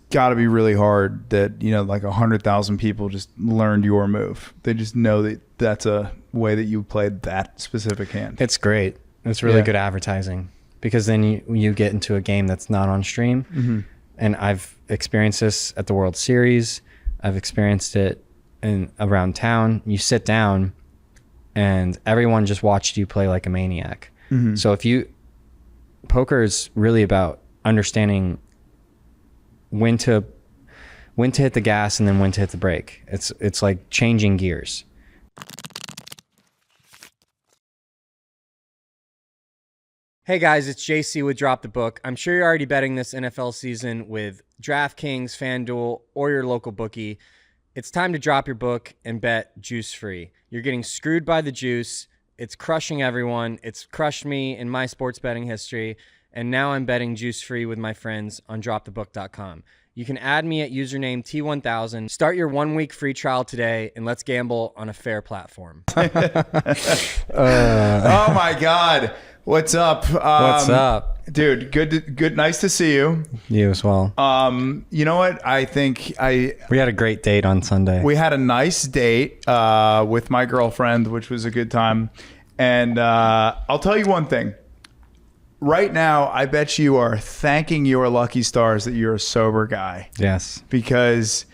got to be really hard that, you know, like 100,000 people just learned your move. They just know that that's a way that you played that specific hand. It's great. It's really good advertising, because then you get into a game that's not on stream. Mm-hmm. And I've experienced this at the World Series. I've experienced it around town. You sit down and everyone just watched you play like a maniac. Mm-hmm. So poker is really about understanding when to hit the gas and then when to hit the brake. It's like changing gears. Hey guys, it's JC with Drop the Book. I'm sure you're already betting this NFL season with DraftKings, FanDuel, or your local bookie. It's time to drop your book and bet juice-free. You're getting screwed by the juice. It's crushing everyone. It's crushed me in my sports betting history. And now I'm betting juice-free with my friends on dropthebook.com. You can add me at username T1000. Start your 1-week free trial today, and let's gamble on a fair platform. Oh my God. What's up? What's up? Dude, good. Nice to see you. You as well. You know what? I think we had a great date on Sunday. We had a nice date with my girlfriend, which was a good time. And I'll tell you one thing. Right now, I bet you are thanking your lucky stars that you're a sober guy. Yes. Because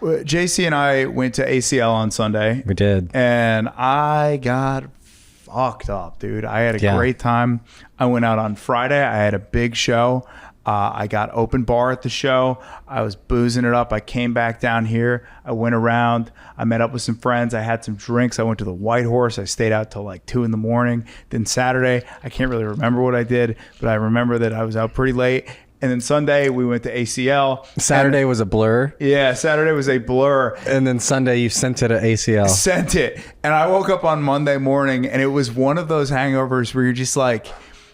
JC and I went to ACL on Sunday. We did. And I got fucked up, dude. I had a great time. I went out on Friday. I had a big show. I got open bar at the show. I was boozing it up. I came back down here. I went around. I met up with some friends. I had some drinks. I went to the White Horse. I stayed out till like 2 a.m. Then Saturday, I can't really remember what I did, but I remember that I was out pretty late. And then Sunday, we went to ACL. Saturday was a blur. Yeah, Saturday was a blur. And then Sunday, you sent it to ACL. Sent it. And I woke up on Monday morning, and it was one of those hangovers where you're just like,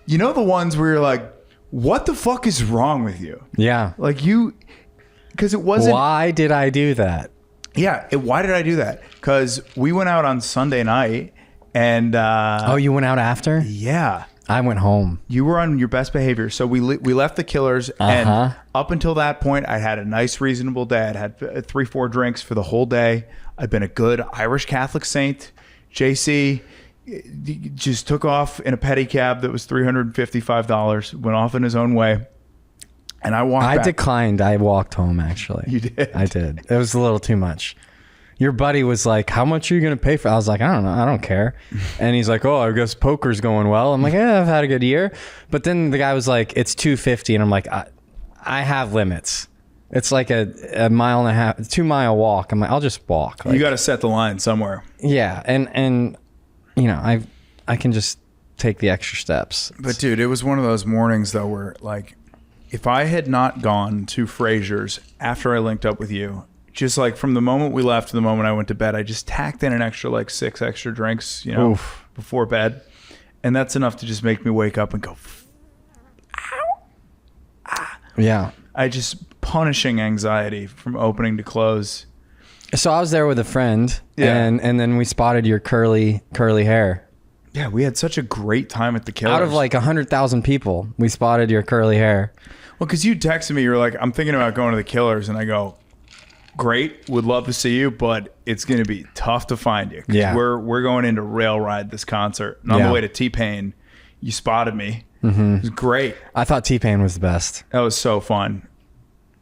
you know, the ones where you're like, what the fuck is wrong with you? Yeah. Like because it wasn't. Why did I do that? Yeah. Why did I do that? Because we went out on Sunday night and. Oh, you went out after? Yeah. I went home. You were on your best behavior. So we left the Killers. And up until that point, I had a nice, reasonable day. I'd had 3-4 drinks for the whole day. I've been a good Irish Catholic saint. JC just took off in a pedicab that was $355, went off in his own way, and I walked back. I declined. I walked home, actually. You did? I did. It was a little too much. Your buddy was like, how much are you going to pay for? I was like, I don't know. I don't care. And he's like, oh, I guess poker's going well. I'm like, yeah, I've had a good year. But then the guy was like, it's $250. And I'm like, I have limits. It's like a 1.5 mile, 2 mile walk. I'm like, I'll just walk. Like, you got to set the line somewhere. Yeah. And you know, I can just take the extra steps. But dude, it was one of those mornings though where like, if I had not gone to Fraser's after I linked up with you, just like from the moment we left to the moment I went to bed, I just tacked in an extra like 6 extra drinks, you know, before bed. And that's enough to just make me wake up and go, ow. Ah. Yeah. I just punishing anxiety from opening to close. So I was there with a friend, and then we spotted your curly hair. Yeah, we had such a great time at the Killers. Out of like 100,000 people, we spotted your curly hair. Well, because you texted me, you were like, I'm thinking about going to the Killers, and I go, great, would love to see you, but it's going to be tough to find you. Yeah. We're going into Rail Ride this concert, and on the way to T-Pain, you spotted me. Mm-hmm. It was great. I thought T-Pain was the best. That was so fun.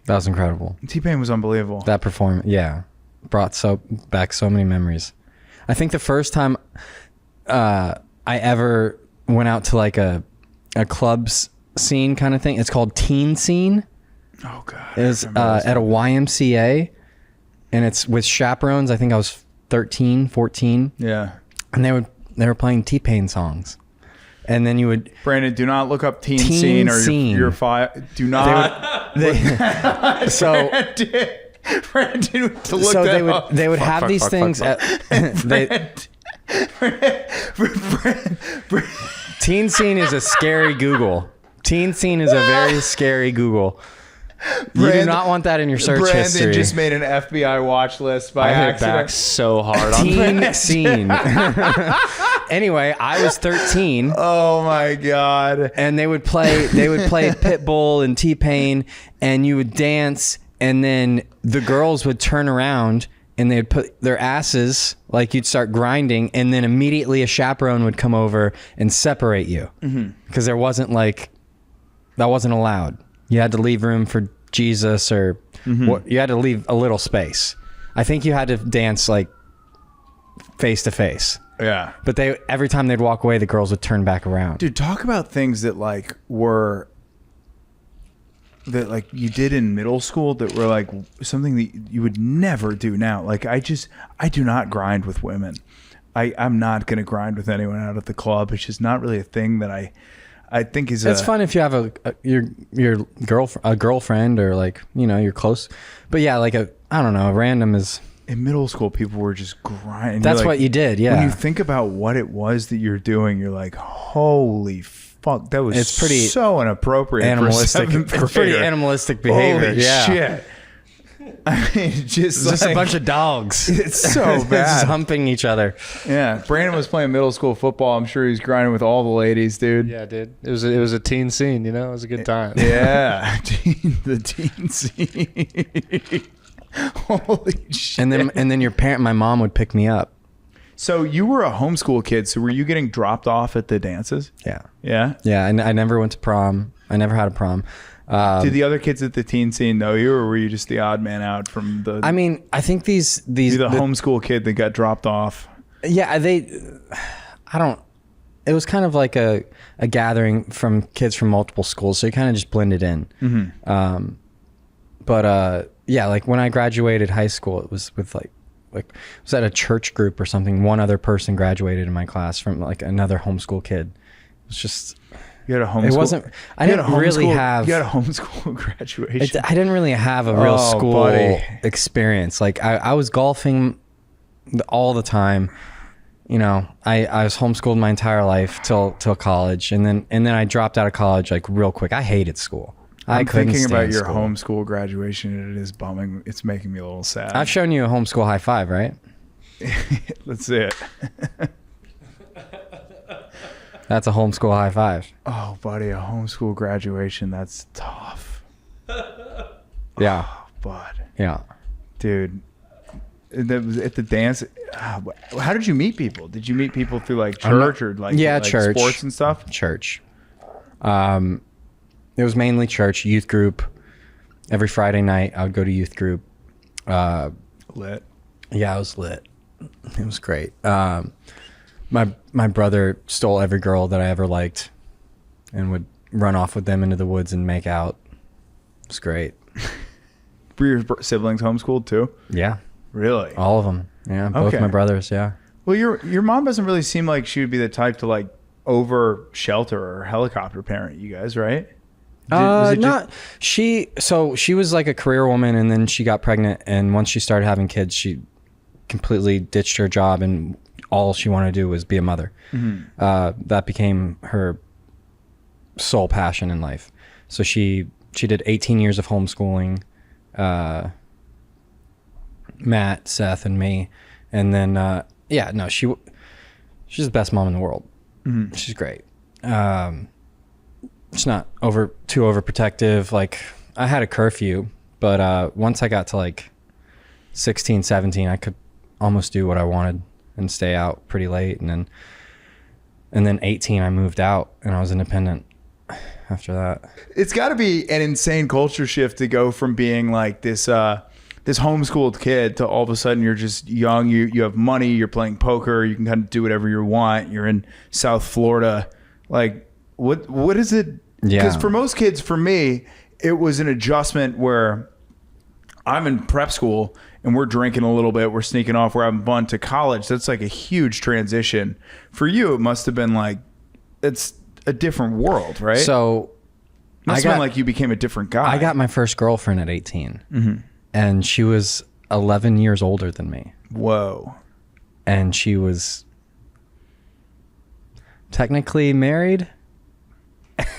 That was incredible. T-Pain was unbelievable. That performance, brought back so many memories. I think the first time I ever went out to like a clubs scene kind of thing, it's called Teen Scene. Oh God. It was at a YMCA, and it's with chaperones. I think I was 13, 14. Yeah. And they were playing T-Pain songs. And then you would... Brandon, do not look up Teen Scene or your file. Do not. Brandon, to look so that up. They would have these things at... Teen Scene is a scary Google. Teen Scene is a very scary Google. You do not want that in your search history. Brandon just made an FBI watch list by accident. I hit back so hard on Teen Scene. Anyway, I was 13. Oh my God. And they would play Pitbull and T-Pain, and you would dance and then the girls would turn around and they'd put their asses, like you'd start grinding, and then immediately a chaperone would come over and separate you. Because there wasn't like, that wasn't allowed. You had to leave room for Jesus, or you had to leave a little space. I think you had to dance like face to face. Yeah. But every time they'd walk away, the girls would turn back around. Dude, talk about things that like that like you did in middle school that were like something that you would never do now. Like I do not grind with women. I'm not going to grind with anyone out at the club. It's just not really a thing that I think is. It's fun if you have your girlfriend, or like, you know, you're close. But yeah, like a random is. In middle school, people were just grinding. That's like, what you did, yeah. When you think about what it was that you're doing, you're like, holy fuck, that was so inappropriate. Animalistic. It's pretty animalistic behavior. Holy shit. I mean, just a bunch of dogs. It's so bad. Just humping each other. Yeah. Brandon was playing middle school football. I'm sure he's grinding with all the ladies, dude. Yeah, dude. It was a teen scene, you know? It was a good time. Yeah. The teen scene. Holy shit. And then my mom would pick me up. So you were a homeschool kid. So were you getting dropped off at the dances? Yeah. Yeah? Yeah. And I never went to prom. I never had a prom. Did the other kids at the teen scene know you, or were you just the odd man out from the... I mean, I think these you're the homeschool kid that got dropped off. Yeah. It was kind of like a gathering from kids from multiple schools. So you kind of just blended in. Yeah, like when I graduated high school, it was with like it was at a church group or something. One other person graduated in my class from like another homeschool kid. It was just... You had a homeschool... It wasn't... I didn't really have... You had a homeschool graduation. I didn't really have a real school experience. Like I was golfing all the time. You know, I was homeschooled my entire life till college. And then I dropped out of college like real quick. I hated school. I'm thinking about your homeschool graduation, and it is bumming. It's making me a little sad. I've shown you a homeschool high five, right? Let's see it. That's a homeschool high five. Oh, buddy, a homeschool graduation. That's tough. Yeah. Oh, bud. Yeah. Dude. That was at the dance. How did you meet people? Did you meet people through like church or like church, sports and stuff? Church. It was mainly church, youth group. Every Friday night, I would go to youth group. Lit. Yeah, I was lit. It was great. My brother stole every girl that I ever liked and would run off with them into the woods and make out. It was great. Were your siblings homeschooled too? Yeah. Really? All of them. Yeah, both my brothers, yeah. Well, your mom doesn't really seem like she would be the type to like over shelter or helicopter parent you guys, right? She was like a career woman, and then she got pregnant, and once she started having kids, she completely ditched her job, and all she wanted to do was be a mother. That became her sole passion in life. So she did 18 years of homeschooling, Matt, Seth, and me, and then she's the best mom in the world. She's great. It's not too overprotective. Like I had a curfew, but once I got to like 16, 17, I could almost do what I wanted and stay out pretty late. And then 18, I moved out and I was independent after that. It's got to be an insane culture shift to go from being like this homeschooled kid to all of a sudden you're just young. You have money. You're playing poker. You can kind of do whatever you want. You're in South Florida. Like, what is it? Yeah. Because for most kids, for me, it was an adjustment where I'm in prep school and we're drinking a little bit, we're sneaking off, we're having fun, to college. That's like a huge transition. For you, it must have been like, it's a different world, right? So it must have been like you became a different guy. I got my first girlfriend at 18 and she was 11 years older than me. Whoa. And she was technically married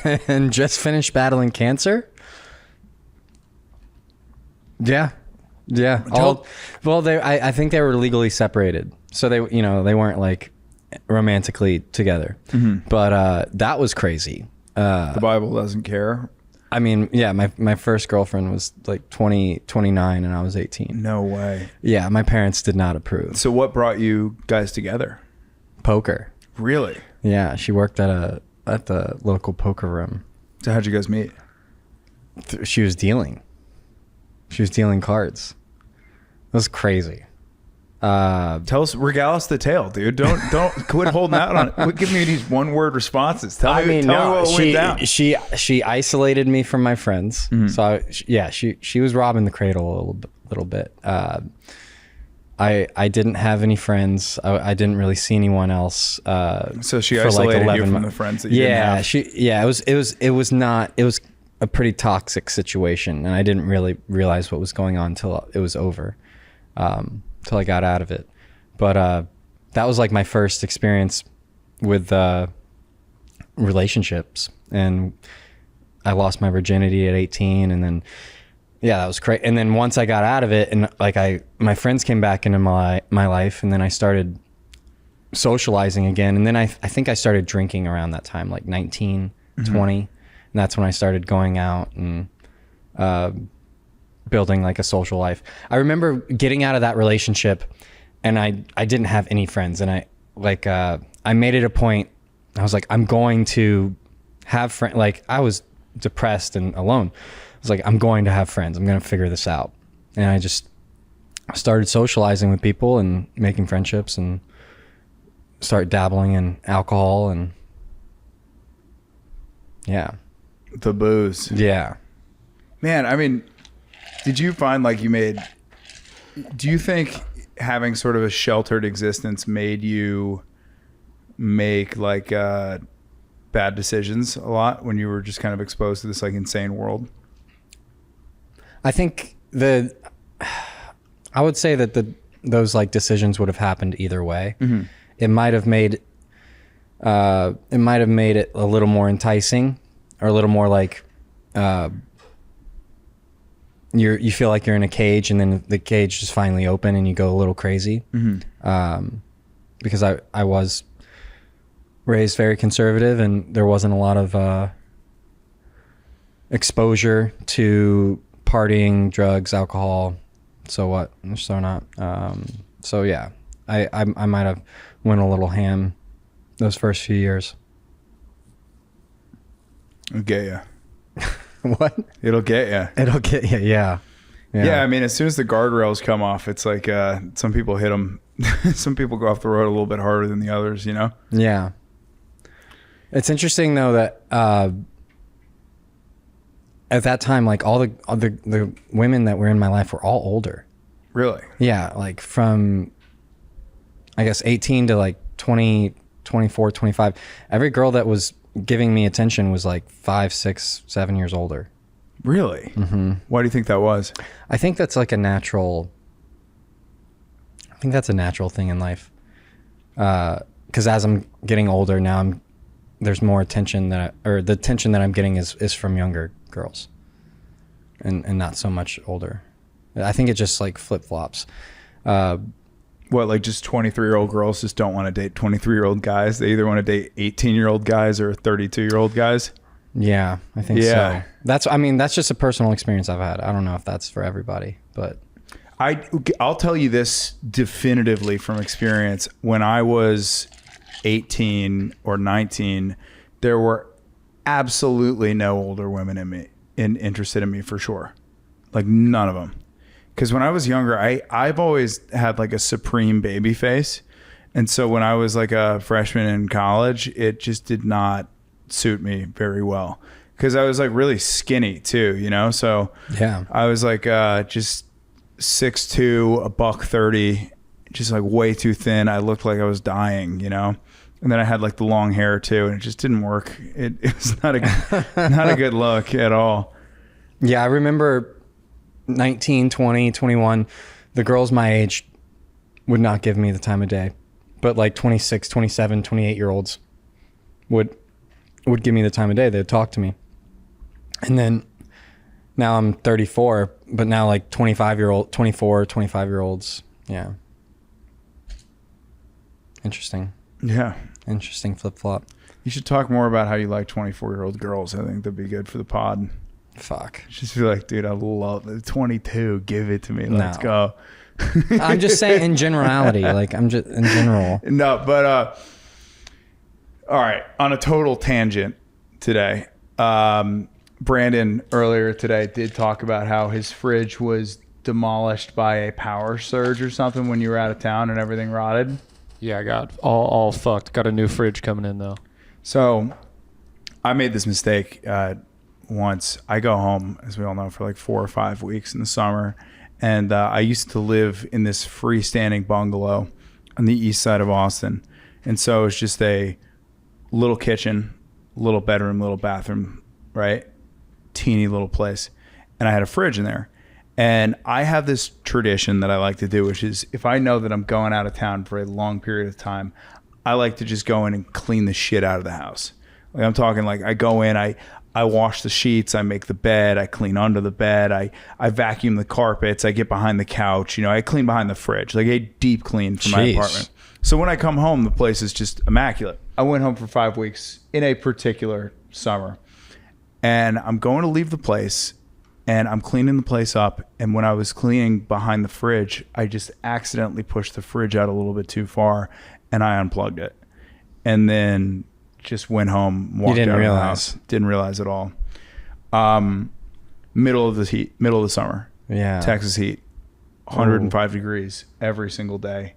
and just finished battling cancer. Yeah. I think they were legally separated, so they weren't like romantically together. But that was crazy. The Bible doesn't care. I mean, yeah, my first girlfriend was like 29 and I was 18. No way. Yeah, my parents did not approve. So what brought you guys together? Poker. Really? Yeah, she worked at the local poker room. So how'd you guys meet? She was dealing cards. It was crazy. Regale us the tale, dude. Don't quit holding out on it. Give me these one word responses. Tell me what went down. She isolated me from my friends. Mm-hmm. So she was robbing the cradle a little bit. I didn't have any friends. I didn't really see anyone else. So she isolated you from the friends that you didn't have. It was a pretty toxic situation, and I didn't really realize what was going on until it was over. Till I got out of it. But that was like my first experience with relationships, and I lost my virginity at 18, and then that was crazy. And then once I got out of it, and like my friends came back into my life, and then I started socializing again, and then I think I started drinking around that time, like 19, 20, and that's when I started going out and building like a social life. I remember getting out of that relationship, and I didn't have any friends, and I made it a point. I was like, I'm going to have friends. Like, I was depressed and alone. I was like, I'm going to have friends. I'm going to figure this out. And I just started socializing with people and making friendships, and start dabbling in alcohol, and the booze. Yeah, man. I mean, did you find like do you think having sort of a sheltered existence made you make like bad decisions a lot when you were just kind of exposed to this like insane world? I think I would say that those like decisions would have happened either way. Mm-hmm. It might have made it a little more enticing, or a little more like you feel like you're in a cage, and then the cage is finally open and you go a little crazy. Mm-hmm. Because I was raised very conservative, and there wasn't a lot of exposure to partying, drugs, alcohol. So what? So not. So yeah, I might have went a little ham those first few years. It'll get you. What? It'll get you. It'll get you. Yeah. Yeah. I mean, as soon as the guardrails come off, it's like some people hit them. Some people go off the road a little bit harder than the others, you know? Yeah. It's interesting though that at that time, like all the women that were in my life were all older. Really? Yeah, like from I guess 18 to like 20, 24, 25. Every girl that was giving me attention was like 5, 6, 7 years older. Really? Mm-hmm. Why do you think that was? I think that's like a natural thing in life. Because as I'm getting older now, there's more attention the attention that I'm getting is from younger girls, and not so much older. I think it just like flip flops. What, like just 23-year-old girls just don't want to date 23-year-old guys? They either want to date 18-year-old guys or 32-year-old guys? Yeah, I think so. That's just a personal experience I've had. I don't know if that's for everybody, but I'll tell you this definitively from experience. When I was 18 or 19, there were absolutely no older women interested in me for sure. Like none of them. Because when I was younger, I've always had like a supreme baby face. And so when I was like a freshman in college, it just did not suit me very well. Because I was like really skinny too, you know? So yeah, I was like just 6'2", $130, just like way too thin. I looked like I was dying, you know? And then I had like the long hair too, and it just didn't work. It was not a good look at all. Yeah, I remember 19, 20, 21, the girls my age would not give me the time of day. But like 26, 27, 28-year-olds would give me the time of day. They'd talk to me. And then now I'm 34, but now like 24, 25-year-olds. Yeah. Interesting. Yeah. Interesting flip-flop. You should talk more about how you like 24-year-old girls. I think that'd be good for the pod. Fuck. Just be like, dude, I love it. 22. Give it to me. Let's go. I'm just saying in generality. Like, I'm just in general. No, but all right. On a total tangent today, Brandon earlier today did talk about how his fridge was demolished by a power surge or something when you were out of town and everything rotted. Yeah, I got all fucked. Got a new fridge coming in though. So I made this mistake once. I go home, as we all know, for like 4 or 5 weeks in the summer. And I used to live in this freestanding bungalow on the east side of Austin. And so it's just a little kitchen, little bedroom, little bathroom, right? Teeny little place. And I had a fridge in there. And I have this tradition that I like to do, which is if I know that I'm going out of town for a long period of time, I like to just go in and clean the shit out of the house. Like I'm talking like I go in, I wash the sheets, I make the bed, I clean under the bed, I vacuum the carpets, I get behind the couch, I clean behind the fridge, like a deep clean for my apartment. So when I come home, the place is just immaculate. I went home for 5 weeks in a particular summer, and I'm going to leave the place, and I'm cleaning the place up, and when I was cleaning behind the fridge, I just accidentally pushed the fridge out a little bit too far, and I unplugged it. And then just went home, walked out of the house. Didn't realize at all. Middle of the summer. Yeah. Texas heat. 105 degrees every single day.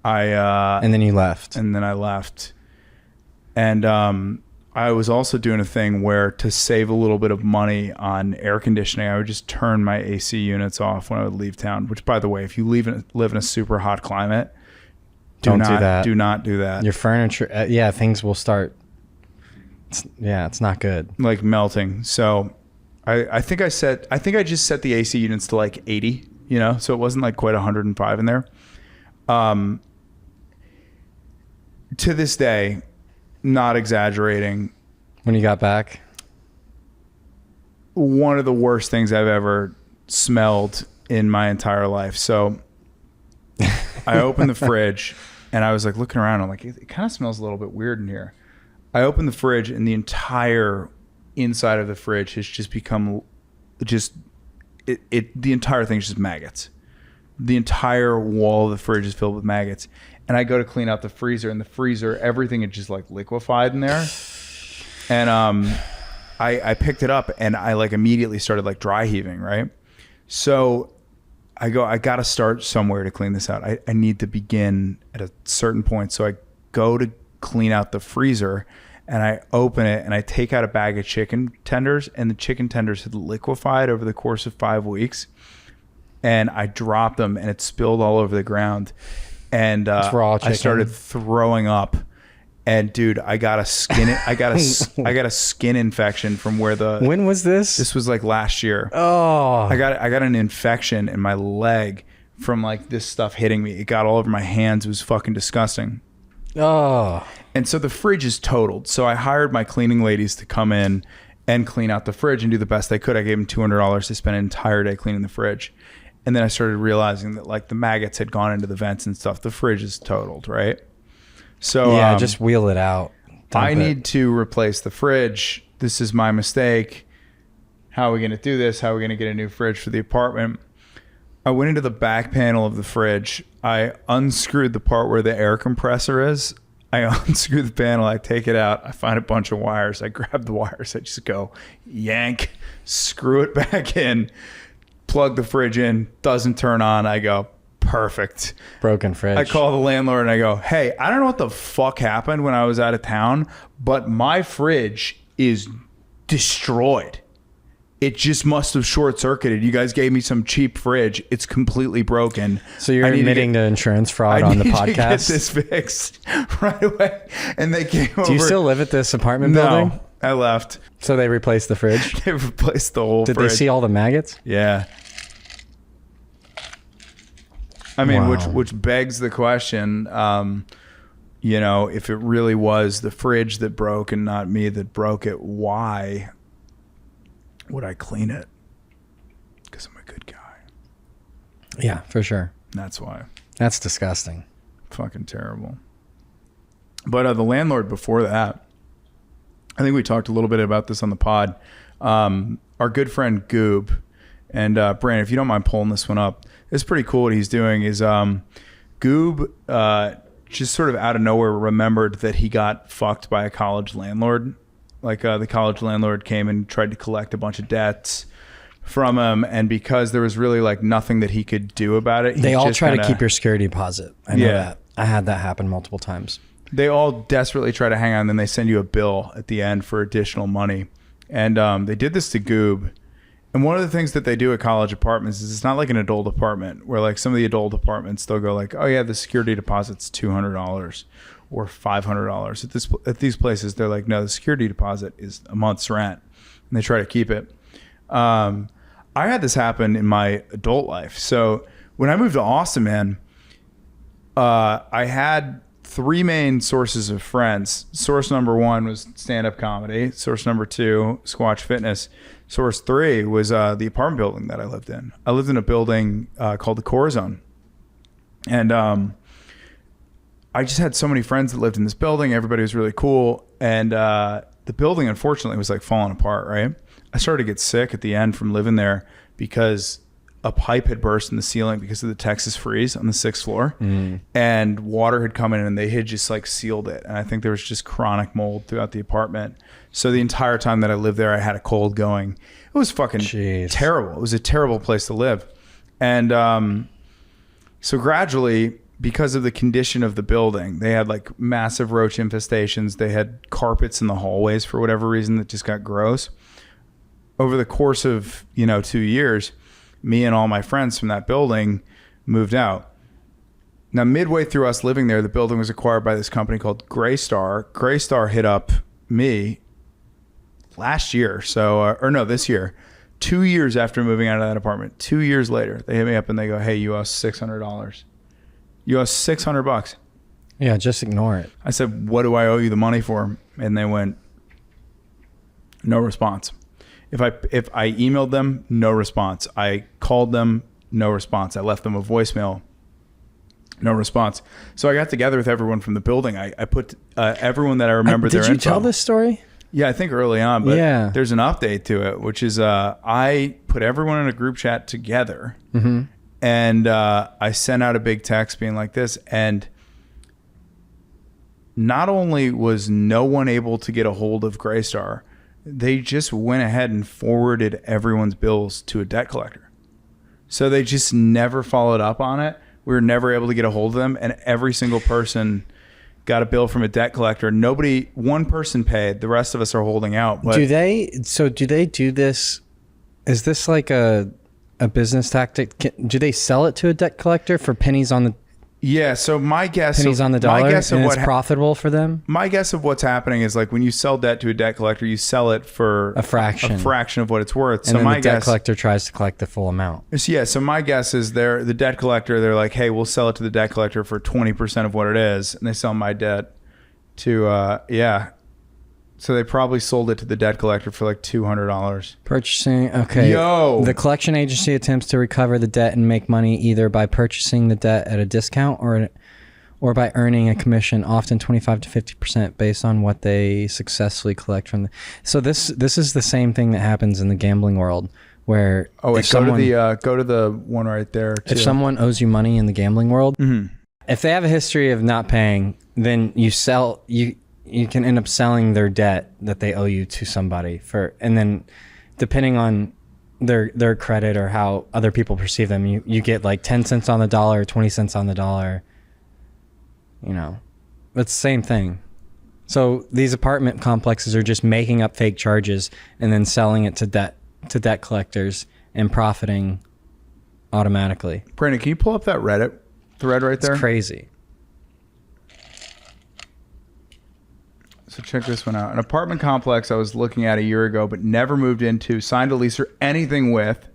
And then you left. And then I left. And I was also doing a thing where to save a little bit of money on air conditioning, I would just turn my AC units off when I would leave town, which, by the way, if you live in a super hot climate, do not do that. Your furniture, things will start. It's not good. Like melting. So I think I just set the AC units to like 80, so it wasn't like quite 105 in there. To this day, not exaggerating, when you got back, one of the worst things I've ever smelled in my entire life. So I opened the fridge and I was like looking around. I'm like, it kind of smells a little bit weird in here. I opened the fridge and the entire inside of the fridge has just become the entire thing is just maggots. The entire wall of the fridge is filled with maggots. And I go to clean out the freezer, and the freezer, everything had just like liquefied in there. And I picked it up and I like immediately started like dry heaving, right? So I got to start somewhere to clean this out. I need to begin at a certain point. So I go to clean out the freezer and I open it and I take out a bag of chicken tenders, and the chicken tenders had liquefied over the course of 5 weeks. And I dropped them and it spilled all over the ground. And I started throwing up. And dude, I got a skin infection from where when was this? This was like last year. Oh. I got an infection in my leg from like this stuff hitting me. It got all over my hands. It was fucking disgusting. Oh. And so the fridge is totaled. So I hired my cleaning ladies to come in and clean out the fridge and do the best they could. I gave them $200 to spend an entire day cleaning the fridge. And then I started realizing that like the maggots had gone into the vents and stuff. The fridge is totaled, right? So yeah, just wheel it out. I need to replace the fridge. This is my mistake. How are we going to do this? How are we going to get a new fridge for the apartment? I went into the back panel of the fridge. I unscrewed the part where the air compressor is. I unscrew the panel. I take it out. I find a bunch of wires. I grab the wires. I just go yank, screw it back in, plug the fridge in, doesn't turn on. I go, perfect. Broken fridge. I call the landlord and I go, hey, I don't know what the fuck happened when I was out of town, but my fridge is destroyed. It just must have short circuited. You guys gave me some cheap fridge. It's completely broken. So you're admitting to insurance fraud on the podcast? I need to get this fixed right away. And they came over. Do you still live at this apartment building? No, I left. So they replaced the fridge? They replaced the whole fridge. Did they see all the maggots? Yeah. I mean, Wow. which begs the question, if it really was the fridge that broke and not me that broke it, why would I clean it? Because I'm a good guy. Yeah, for sure. That's why. That's disgusting. Fucking terrible. But the landlord before that, I think we talked a little bit about this on the pod. Our our good friend Goob. And Brandon, if you don't mind pulling this one up, it's pretty cool what he's doing is Goob just sort of out of nowhere remembered that he got fucked by a college landlord. Like the college landlord came and tried to collect a bunch of debts from him, and because there was really like nothing that he could do about it, they all try to keep your security deposit. I know that. I had that happen multiple times. They all desperately try to hang on, and then they send you a bill at the end for additional money. And they did this to Goob. And one of the things that they do at college apartments is it's not like an adult apartment where like some of the adult apartments, they'll go like, oh yeah, the security deposit's $200 or $500. At these places, they're like, no, the security deposit is a month's rent, and they try to keep it. I had this happen in my adult life. So when I moved to Austin, man, I had three main sources of friends. Source number one was stand-up comedy. Source number two, Squatch Fitness. Source three was the apartment building that I lived in. I lived in a building called the Core Zone. And I just had so many friends that lived in this building. Everybody was really cool. And the building, unfortunately, was like falling apart, right? I started to get sick at the end from living there because a pipe had burst in the ceiling because of the Texas freeze on the 6th floor. And water had come in and they had just like sealed it. And I think there was just chronic mold throughout the apartment. So the entire time that I lived there, I had a cold going. It was fucking terrible. It was a terrible place to live. And so gradually, because of the condition of the building, they had like massive roach infestations. They had carpets in the hallways for whatever reason that just got gross. Over the course of, 2 years, me and all my friends from that building moved out. Now, midway through us living there, the building was acquired by this company called Graystar. Graystar hit up me last year. This year. 2 years after moving out of that apartment, 2 years later, they hit me up and they go, hey, you owe us $600. You owe us $600. Yeah, just ignore it. I said, what do I owe you the money for? And they went, no response. If I emailed them, no response. I called them, no response. I left them a voicemail, no response. So I got together with everyone from the building. I put everyone that I remember their info. Did you tell this story? Yeah, I think early on, but there's an update to it, which is I put everyone in a group chat together, and I sent out a big text being like this, and not only was no one able to get a hold of Graystar, they just went ahead and forwarded everyone's bills to a debt collector. So they just never followed up on it. We were never able to get a hold of them, and every single person got a bill from a debt collector. One person paid. The rest of us are holding out. But do they do this? Is this like a business tactic? Do they sell it to a debt collector for pennies on the? Yeah. So my guess pennies on the dollar, and it's profitable for them. My guess of what's happening is like when you sell debt to a debt collector, you sell it for a fraction of what it's worth. And so then the debt collector tries to collect the full amount. Yeah. So my guess is the debt collector, they're like, hey, we'll sell it to the debt collector for 20% of what it is, and they sell my debt to So they probably sold it to the debt collector for like $200. Purchasing, okay. The collection agency attempts to recover the debt and make money either by purchasing the debt at a discount or by earning a commission, often 25 to 50% based on what they successfully collect from the. So this is the same thing that happens in the gambling world, where go to the one right there too. If someone owes you money in the gambling world, if they have a history of not paying, then you can end up selling their debt that they owe you to somebody and then depending on their credit or how other people perceive them, you get like 10 cents on the dollar, 20 cents on the dollar. It's the same thing. So these apartment complexes are just making up fake charges and then selling it to debt collectors and profiting automatically. Brandon, can you pull up that Reddit thread right there? It's crazy. So check this one out. An apartment complex I was looking at a year ago, but never moved into, signed a lease or anything with.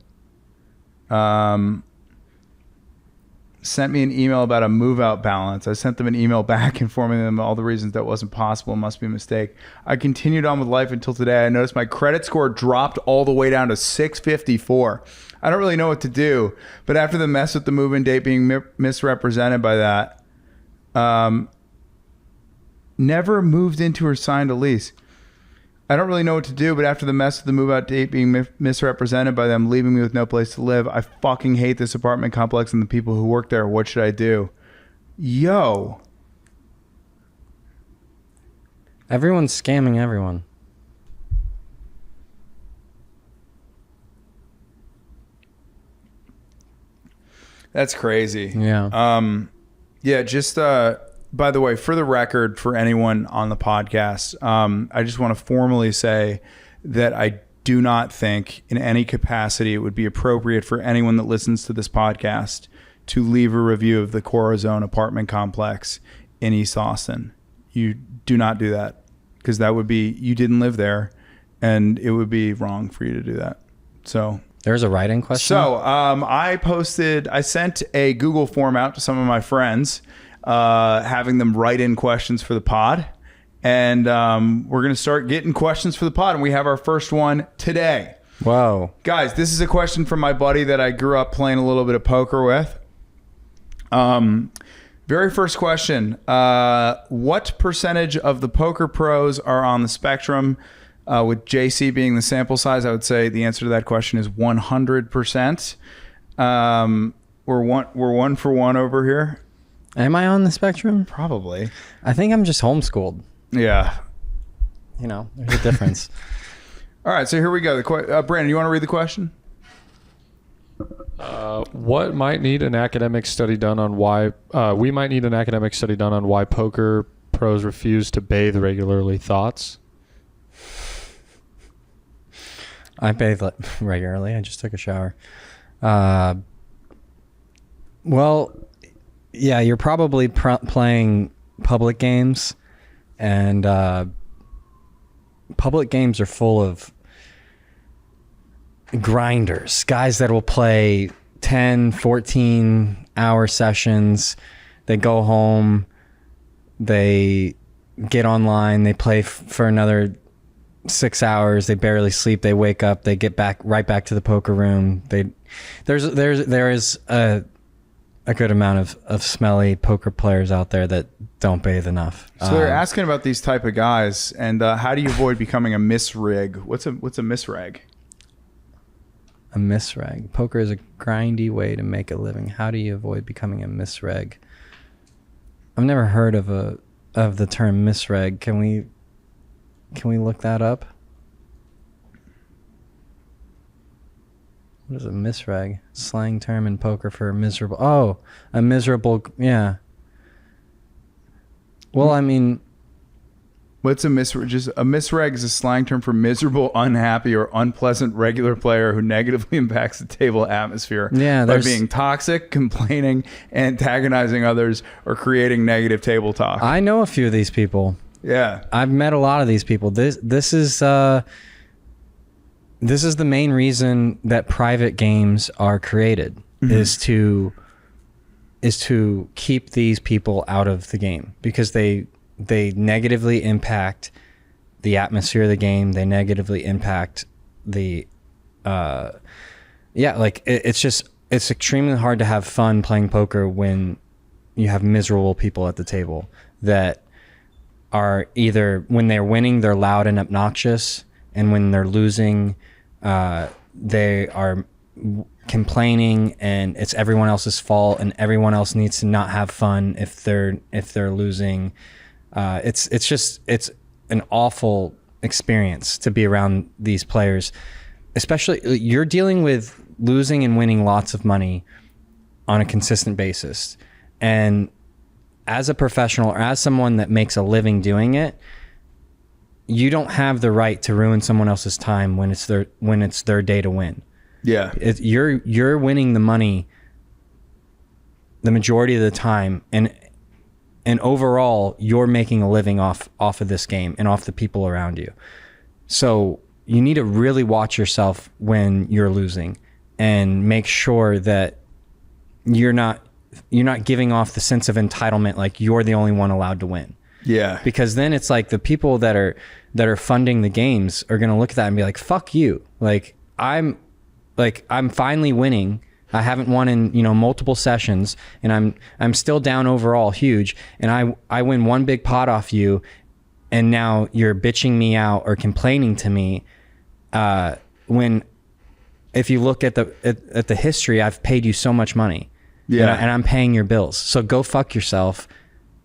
Sent me an email about a move-out balance. I sent them an email back informing them all the reasons that wasn't possible. It must be a mistake. I continued on with life until today. I noticed my credit score dropped all the way down to 654. I don't really know what to do, but after the mess with the move-in date being misrepresented by that, never moved into or signed a lease. I don't really know what to do, but after the mess of the move-out date being misrepresented by them leaving me with no place to live, I fucking hate this apartment complex and the people who work there. What should I do? Yo. Everyone's scamming everyone. That's crazy. Yeah. Yeah, just by the way, for the record, for anyone on the podcast, I just want to formally say that I do not think in any capacity it would be appropriate for anyone that listens to this podcast to leave a review of the Corazon apartment complex in East Austin. You do not do that, because that would be, you didn't live there, and it would be wrong for you to do that. So there's a write-in question. So I sent a Google form out to some of my friends, having them write in questions for the pod. And we're going to start getting questions for the pod. And we have our first one today. Whoa. Guys, this is a question from my buddy that I grew up playing a little bit of poker with. Very first question. What percentage of the poker pros are on the spectrum? With JC being the sample size, I would say the answer to that question is 100%. We're one for one over here. Am I on the spectrum? Probably. I think I'm just homeschooled. Yeah. You know, there's a difference. All right, so here we go. Brandon, you want to read the question? What might need an academic study done on why we might need an academic study done on why poker pros refuse to bathe regularly? Thoughts? I bathe regularly. I just took a shower. Well, yeah, you're probably playing public games, and public games are full of grinders, guys that will play 10, 14-hour sessions. They go home, they get online, they play for another 6 hours, they barely sleep, they wake up, they get right back to the poker room. There is a good amount of smelly poker players out there that don't bathe enough. So they're asking about these type of guys, and how do you avoid becoming a misrig? What's a misreg? A misreg. Poker is a grindy way to make a living. How do you avoid becoming a misreg? I've never heard of the term misreg. Can we look that up? What is a misreg? Slang term in poker for miserable. Oh, a miserable. Yeah. Well, I mean, what's a misreg? Just a misreg is a slang term for miserable, unhappy, or unpleasant regular player who negatively impacts the table atmosphere by being toxic, complaining, antagonizing others, or creating negative table talk. I know a few of these people. Yeah, I've met a lot of these people. This is the main reason that private games are created, is to keep these people out of the game, because they negatively impact the atmosphere of the game. They negatively impact the it's extremely hard to have fun playing poker when you have miserable people at the table that are either, when they're winning, they're loud and obnoxious, and when they're losing, they are complaining, and it's everyone else's fault, and everyone else needs to not have fun if they're losing. It's an awful experience to be around these players, especially you're dealing with losing and winning lots of money on a consistent basis, and as a professional, or as someone that makes a living doing it, you don't have the right to ruin someone else's time when it's their day to win. Yeah, you're winning the money the majority of the time, and overall you're making a living off of this game and off the people around you. So you need to really watch yourself when you're losing, and make sure that you're not giving off the sense of entitlement, like you're the only one allowed to win. Yeah. Because then it's like the people that are funding the games are going to look at that and be like, fuck you. I'm finally winning. I haven't won in, multiple sessions, and I'm still down overall huge. And I win one big pot off you, and now you're bitching me out or complaining to me, when if you look at the history, I've paid you so much money, and I'm paying your bills. So go fuck yourself.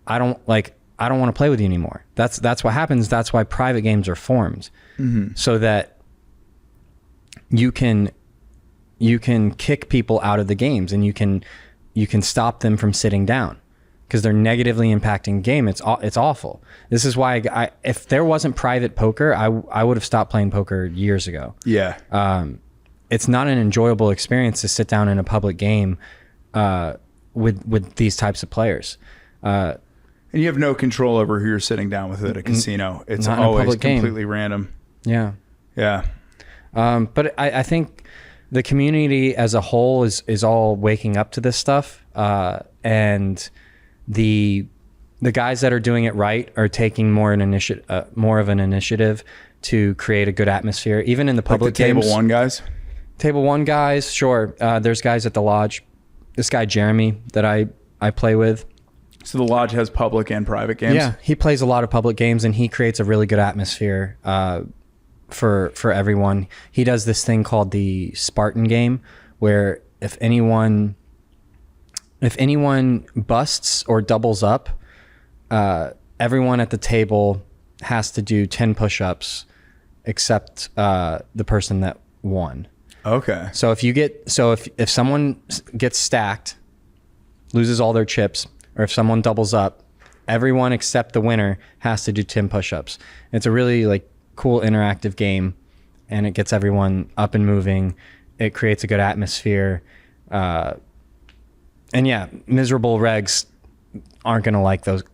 I don't want to play with you anymore. That's what happens. That's why private games are formed, so that you can kick people out of the games, and you can stop them from sitting down, because they're negatively impacting game. It's awful. This is why if there wasn't private poker, I would have stopped playing poker years ago. Yeah. It's not an enjoyable experience to sit down in a public game with these types of players. And you have no control over who you're sitting down with at a casino. It's always completely random. Yeah. Yeah. But I think the community as a whole is all waking up to this stuff. And the guys that are doing it right are taking more of an initiative to create a good atmosphere, even in the public like the games. Table 1 guys? Table 1 guys, sure. There's guys at the lodge. This guy, Jeremy, that I play with. So the lodge has public and private games? Yeah, he plays a lot of public games, and he creates a really good atmosphere for everyone. He does this thing called the Spartan game, where if anyone busts or doubles up, everyone at the table has to do 10 push-ups except the person that won. Okay. So if someone gets stacked, loses all their chips, or if someone doubles up, everyone except the winner has to do 10 push-ups. It's a really cool interactive game, and it gets everyone up and moving. It creates a good atmosphere. And yeah, miserable regs aren't going to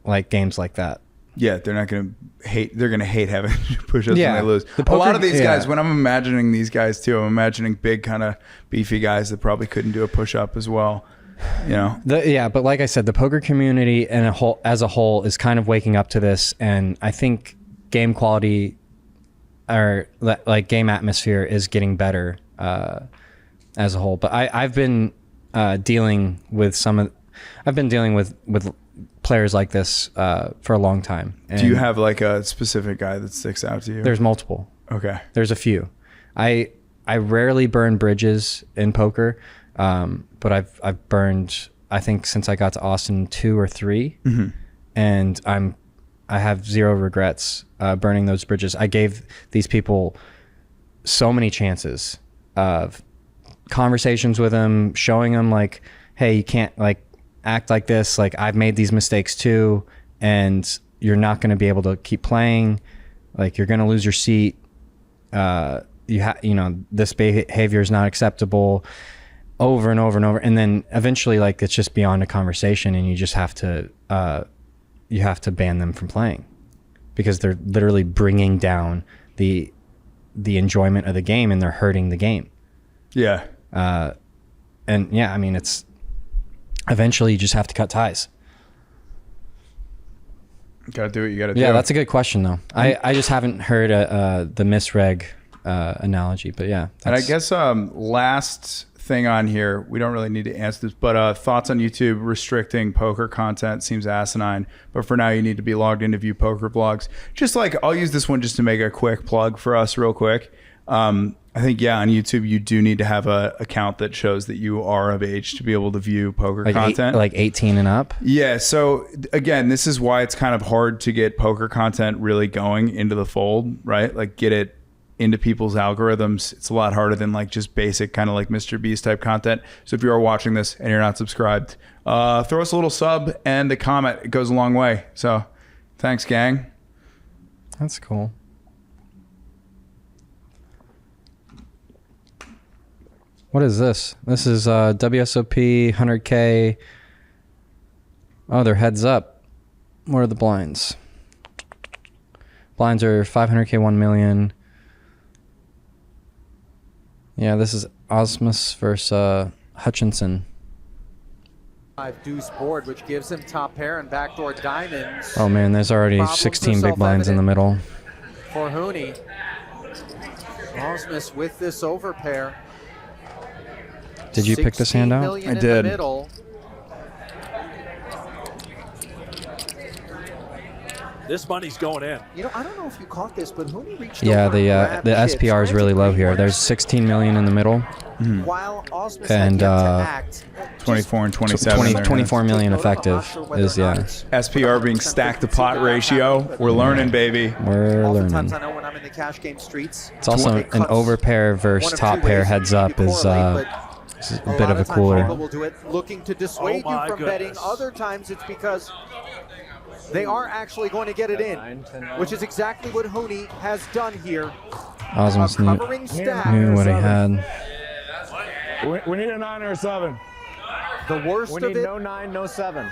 like games like that. Yeah, they're not going to hate. They're going to hate having push-ups when they lose. A lot of these guys, when I'm imagining these guys too, I'm imagining big kind of beefy guys that probably couldn't do a push-up as well. But like I said, the poker community as a whole is kind of waking up to this, and I think game quality or game atmosphere is getting better as a whole. But I've been dealing with with players like this for a long time. And do you have a specific guy that sticks out to you? There's multiple. Okay. There's a few. I rarely burn bridges in poker, but I've burned, I think since I got to Austin, 2 or 3, and I have zero regrets burning those bridges. I gave these people so many chances of conversations with them, showing them hey, you can't act like this. I've made these mistakes too, and you're not going to be able to keep playing. You're going to lose your seat. This behavior is not acceptable, over and over and over. And then eventually it's just beyond a conversation, and you just have to ban them from playing, because they're literally bringing down the enjoyment of the game, and they're hurting the game. Yeah. And yeah, I mean, it's eventually you just have to cut ties. Got to do what you got to do. Yeah, that's a good question though. I just haven't heard the misreg analogy, but yeah. And I guess last thing on here, we don't really need to answer this, but thoughts on YouTube restricting poker content seems asinine, but for now you need to be logged in to view poker blogs. Just I'll use this one just to make a quick plug for us real quick. I think, on YouTube, you do need to have a account that shows that you are of age to be able to view poker content. 18 and up? Yeah. So again, this is why it's kind of hard to get poker content really going into the fold, right? Get it into people's algorithms. It's a lot harder than just basic kind of Mr. Beast type content. So if you are watching this and you're not subscribed, throw us a little sub and a comment. It goes a long way. So thanks, gang. That's cool. What is this? This is WSOP 100K. Oh, they're heads up. What are the blinds? Blinds are 500K, 1 million. Yeah, this is Osmus versus Hutchinson. 5 deuce board, which gives him top pair and backdoor diamonds. Oh man, there's already 16 big blinds in the middle. For Hooney. Osmus with this overpair. Did you pick this hand out? I did. This money's going in. You know, I don't know if you caught this, but Hooney reached Yeah, over and the grabbed SPR is Shit, really low here. There's 16 million in the middle. while Osmus And, had yet to act. 24 and 27. 20, there. 24 million effective is, yeah. SPR being stacked to pot ratio. We're learning, baby. We're Oftentimes, learning. I know when I'm in the cash game streets, It's also it an cuts overpair versus one of top two pair ways. heads You up is correlate, but a bit of a lot times cooler. people will do it looking to dissuade Oh you my from goodness. betting. Other times it's because they are actually going to get it in, which is exactly what Hooney has done here. Osmus knew, Covering stack. knew what he had. We need a 9 or a 7. The worst We of need it no 9, no 7.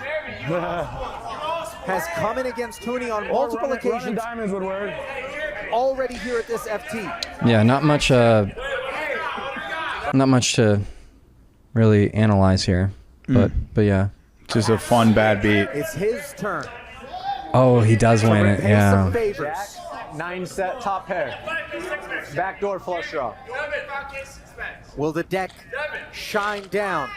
has come in against Hooney on multiple Running occasions diamonds would work. already here at this FT. Yeah, not much to really analyze here, but yeah. Just a fun bad beat. It's his turn. Oh, he does win it. Pay Yeah. some favors. 9 set, top pair. Backdoor flush draw. Will the deck shine down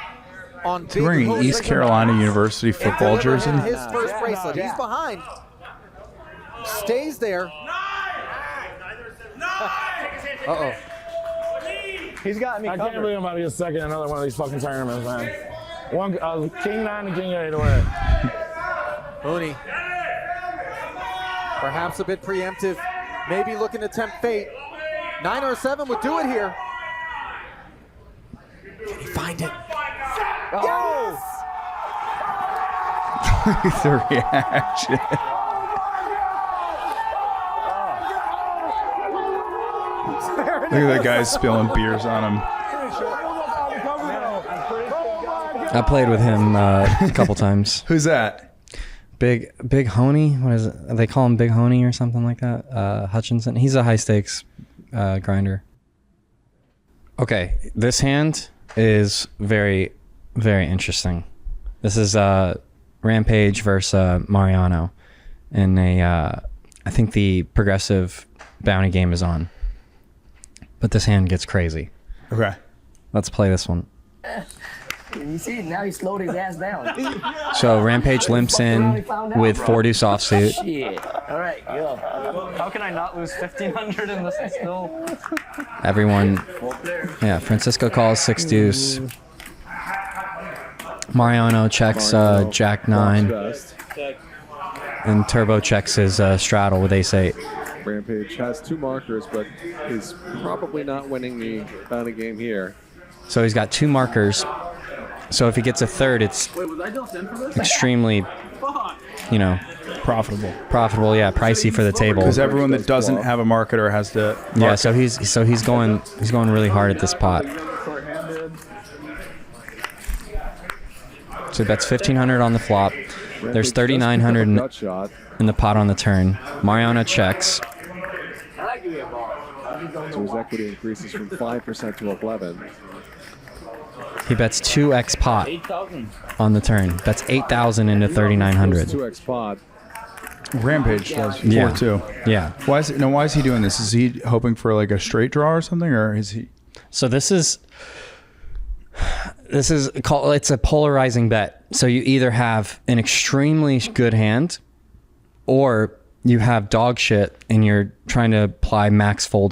on He's wearing an East Carolina University football jersey. His first bracelet. He's behind. Stays there. Uh-oh. He's got me covered. I can't believe I'm about to get second in another one of these fucking tournaments, man. One, King 9 and King 8 away. Hooney. Perhaps a bit preemptive. Maybe looking to tempt fate. 9 or 7 would do it here. Can he find it? Oh! The reaction. Look at that guy spilling beers on him. I played with him a couple times. Who's that? Big Honey? What is it? They call him Big Honey or something like that. Hutchinson. He's a high stakes grinder. Okay, this hand is very, very interesting. This is Rampage versus Mariano, and I think the progressive bounty game is on. But this hand gets crazy. Okay. Let's play this one. You see, now he slowed his ass down. So Rampage limps in with 4-deuce offsuit. Shit. All right, go. How can I not lose 1,500 in this still? Everyone, yeah, Francisco calls 6-deuce. Mariano checks Jack 9. And Turbo checks his straddle with Ace-8. Rampage has 2 markers, but is probably not winning the bounty game here. So he's got 2 markers. So if he gets a third, it's extremely, profitable. Yeah, pricey for the table. Because everyone that doesn't have a marketer has to. Yeah, so he's going really hard at this pot. So that's 1,500 on the flop. There's 3,900 in the pot on the turn. Mariano checks. So his equity increases from 5% to 11%. He bets 2x pot on the turn. That's 8,000 into 3,900. 2x pot. Rampage does 4-2. Yeah. Why is he doing this? Is he hoping for like a straight draw or something, or is he? So this is it's a polarizing bet. So you either have an extremely good hand, or you have dog shit and you're trying to apply max fold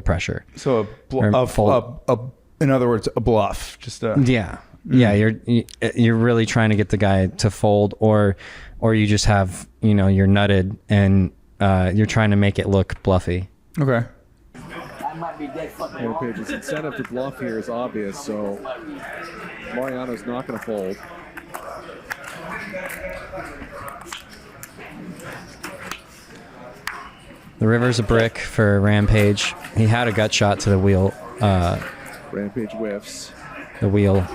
pressure. So in other words, a bluff. Just a yeah. You're really trying to get the guy to fold, or you just have you're nutted and you're trying to make it look bluffy. Okay. Rampage's incentive to bluff here is obvious, so Mariano's not going to fold. The river's a brick for Rampage. He had a gut shot to the wheel. Rampage whiffs. The wheel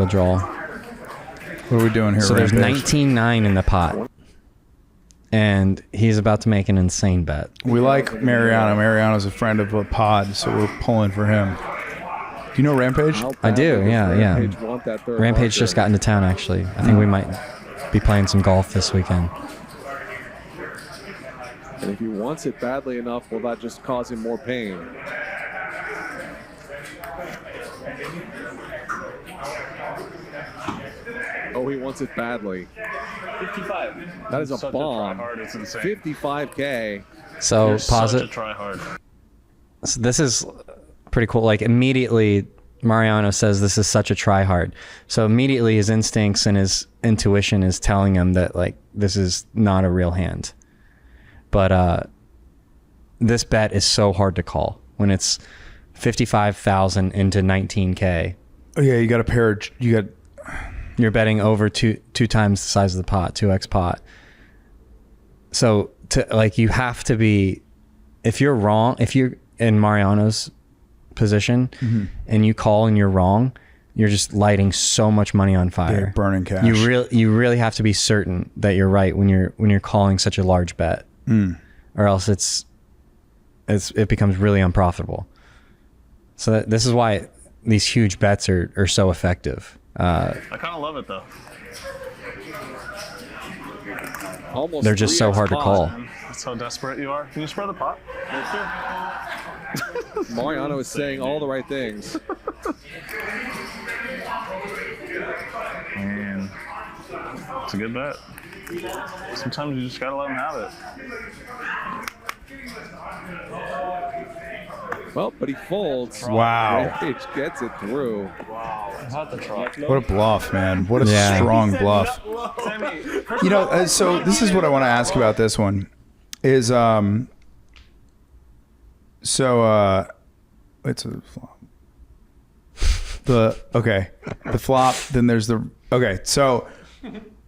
draw. What are we doing here? So there's Rampage? 19-9 in the pot. And he's about to make an insane bet. We like Mariano. Mariano's a friend of the pod, so we're pulling for him. Do you know Rampage? I do, yeah. Rampage just got into town, actually. I think we might be playing some golf this weekend. And if he wants it badly enough, will that just cause him more pain? Oh, he wants it badly. 55. That is a Such bomb. A try hard. It's insane. 55K. So You're pause such it. a try hard. So this is pretty cool. Like immediately Mariano says this is such a try hard. So immediately his instincts and his intuition is telling him that like this is not a real hand. But this bet is so hard to call when it's 55,000 into 19K. Oh yeah, you got a pair. You're betting over two times the size of the pot, 2x pot. So to like you have to be, if you're wrong, if you're in Mariano's position and you call and you're wrong, you're just lighting so much money on fire. You're burning cash. You really have to be certain that you're right when you're calling such a large bet, or else it becomes really unprofitable. So this is why these huge bets are so effective. I kind of love it though. Almost They're just so 3x hard to pot. call. That's how desperate you are. Can you spread the pot? Mariano is saying all the right things. Man, it's a good bet. Sometimes you just gotta let them have it. Well, but he folds. Wow. Rampage gets it through. Had to try. What a bluff, man. What a Yeah. strong bluff. You know, so this is what I want to ask about this one is, it's a flop. The flop, then there's so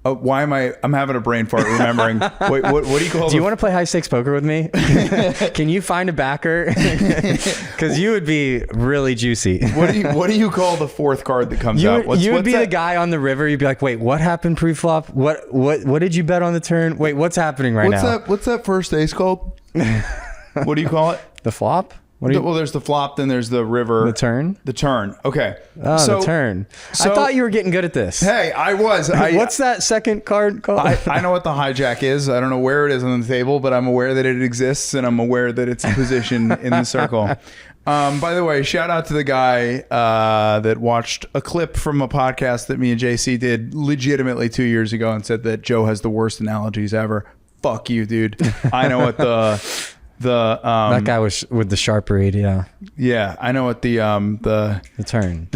why am I'm having a brain fart remembering. Wait, what do you call Do you want to play high stakes poker with me? Can you find a backer? Because you would be really juicy. what do you call the fourth card that comes out? You would be that? the guy on the river. You'd be like, wait, what happened pre-flop? What did you bet on the turn? Wait, what's happening right now? What's that first ace called? What do you call it? The flop? What do you? Well, there's the flop, then there's the river. The turn? The turn. Okay. Oh, the turn. So, I thought you were getting good at this. Hey, I was. What's that second card called? I know what the hijack is. I don't know where it is on the table, but I'm aware that it exists, and I'm aware that it's a position in the circle. By the way, shout out to the guy that watched a clip from a podcast that me and JC did legitimately 2 years ago and said that Joe has the worst analogies ever. Fuck you, dude. I know what that guy was with the sharp read, yeah. Yeah, I know what the turn.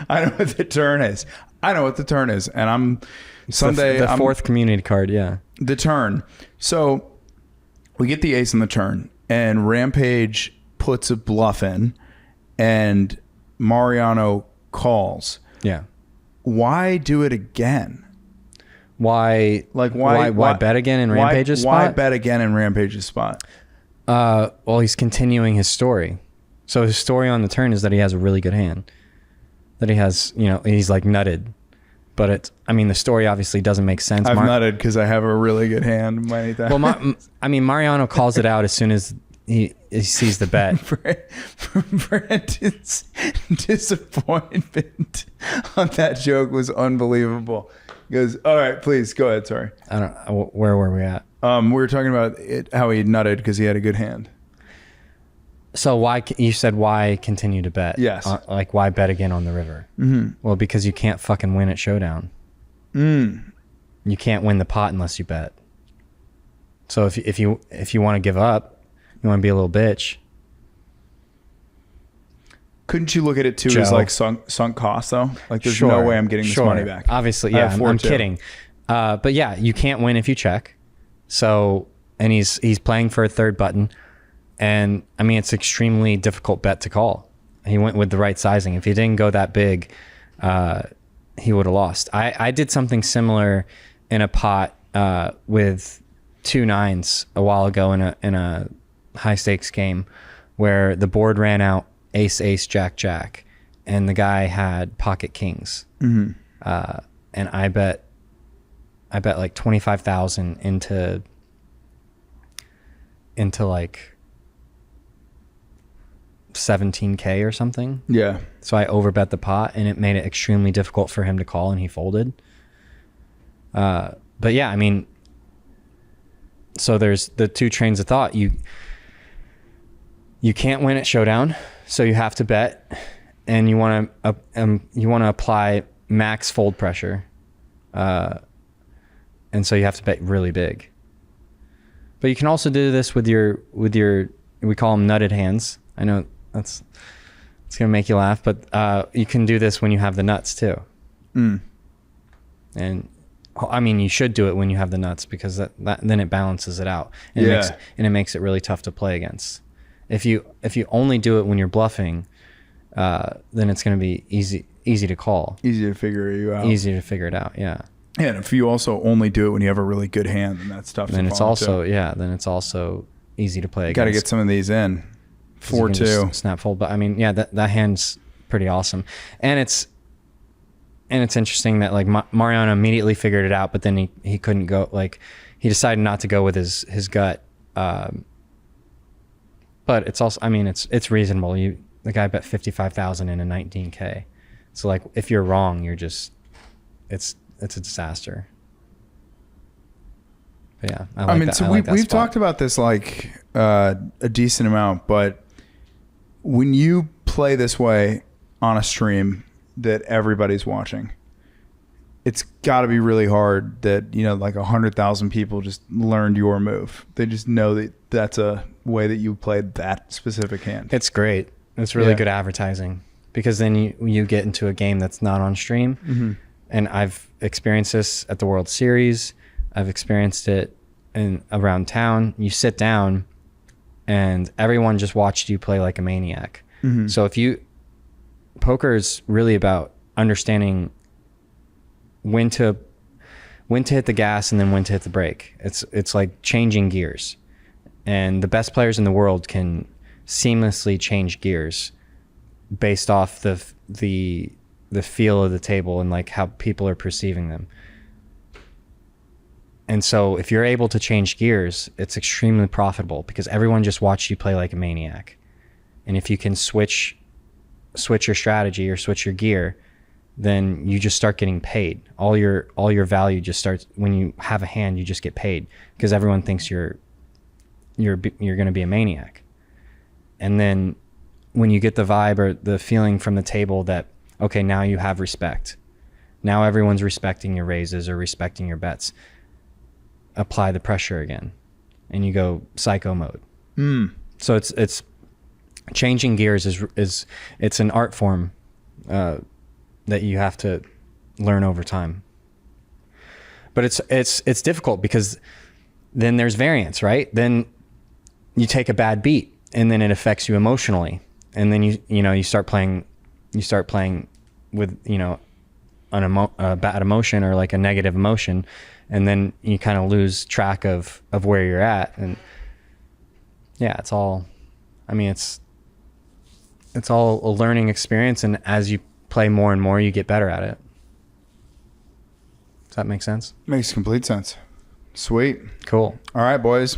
I know what the turn is. And I'm someday the fourth community card, yeah. The turn. So we get the ace on the turn, and Rampage puts a bluff in, and Mariano calls. Yeah. Why do it again? Why bet again in Rampage's spot? Why bet again in Rampage's spot? Well, he's continuing his story. So his story on the turn is that he has a really good hand. That he has, he's like nutted. But the story obviously doesn't make sense. I've nutted because I have a really good hand. Well, Mariano calls it out as soon as he sees the bet. Brandon's disappointment on that joke was unbelievable. He goes, all right, please go ahead. Sorry. I don't know. Where were we at? We were talking about how he nutted because he had a good hand. So why continue to bet? Yes. Why bet again on the river? Mm-hmm. Well, because you can't fucking win at showdown. You can't win the pot unless you bet. So if you want to give up, you want to be a little bitch. Couldn't you look at it too Joe. as like sunk cost though? Like there's no way I'm getting this money back. Obviously, yeah. I'm kidding. But yeah, you can't win if you check. So, and he's playing for a third button, and it's extremely difficult bet to call. He went with the right sizing. If he didn't go that big, he would have lost. I did something similar in a pot with 2 9s a while ago in a high stakes game where the board ran out ace, ace, jack, jack, and the guy had pocket kings. Mm-hmm. And I bet like 25,000 into like 17K or something. Yeah. So I overbet the pot, and it made it extremely difficult for him to call, and he folded. But yeah, so there's the two trains of thought. You can't win at showdown, so you have to bet, and you want to apply max fold pressure And so you have to bet really big. But you can also do this with your we call them nutted hands. I know it's gonna make you laugh, but you can do this when you have the nuts too. And I mean, you should do it when you have the nuts, because that then it balances it out, and it makes it really tough to play against. If you only do it when you're bluffing, then it's gonna be easy to call. Easy to figure you out. Easy to figure it out. Yeah. Yeah, and if you also only do it when you have a really good hand, then that's tough. Then it's also then it's also easy to play. Got to get some of these in. 4-2 snap fold, but I mean, yeah, that hand's pretty awesome, and it's interesting that like Mariano immediately figured it out, but then he couldn't go. Like he decided not to go with his gut. But it's also, I mean, it's reasonable. The guy bet 55,000 in a 19K, so like if you're wrong, you're just it's a disaster. But yeah, I mean, so we've talked about this like a decent amount, but when you play this way on a stream that everybody's watching, it's got to be really hard that, you know, like 100,000 people just learned your move. They just know that that's a way that you played that specific hand. It's great. It's really good advertising, because then you get into a game that's not on stream. Mm-hmm. And I've experienced this at the World Series. I've experienced it around town. You sit down and everyone just watched you play like a maniac. Mm-hmm. So poker is really about understanding when to hit the gas and then when to hit the brake. It's like changing gears. And the best players in the world can seamlessly change gears based off the feel of the table and like how people are perceiving them. And so if you're able to change gears, it's extremely profitable, because everyone just watched you play like a maniac. And if you can switch your strategy or switch your gear, then you just start getting paid. All your value just starts when you have a hand. You just get paid because everyone thinks you're going to be a maniac. And then when you get the vibe or the feeling from the table that, okay, now you have respect. Now everyone's respecting your raises or respecting your bets. Apply the pressure again, and you go psycho mode. So it's changing gears is it's an art form that you have to learn over time. But it's difficult, because then there's variance, right? Then you take a bad beat, and then it affects you emotionally, and then you start playing with a bad emotion or like a negative emotion, and then you kind of lose track of where you're at. And yeah, it's all a learning experience, and as you play more and more, you get better at it. Does that make sense? Makes complete sense. Sweet. Cool. All right, boys.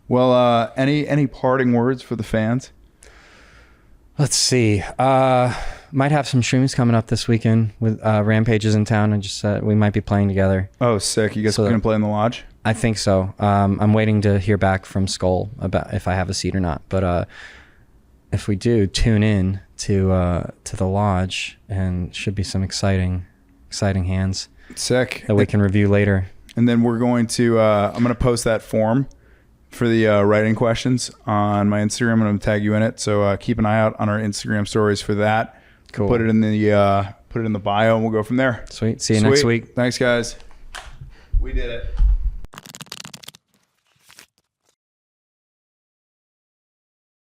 Well, any parting words for the fans? Let's see. Might have some streams coming up this weekend with Rampages in town. I just said we might be playing together. Oh, sick. You guys are going to play in the lodge? I think so. I'm waiting to hear back from Skull about if I have a seat or not. But if we do, tune in to the lodge, and should be some exciting hands. Sick. That we can review later. And then we're going to I'm going to post that form for the writing questions on my Instagram. I'm going to tag you in it. So keep an eye out on our Instagram stories for that. Cool. Put it in the bio, and we'll go from there. Sweet. See you next week. Thanks, guys. We did it.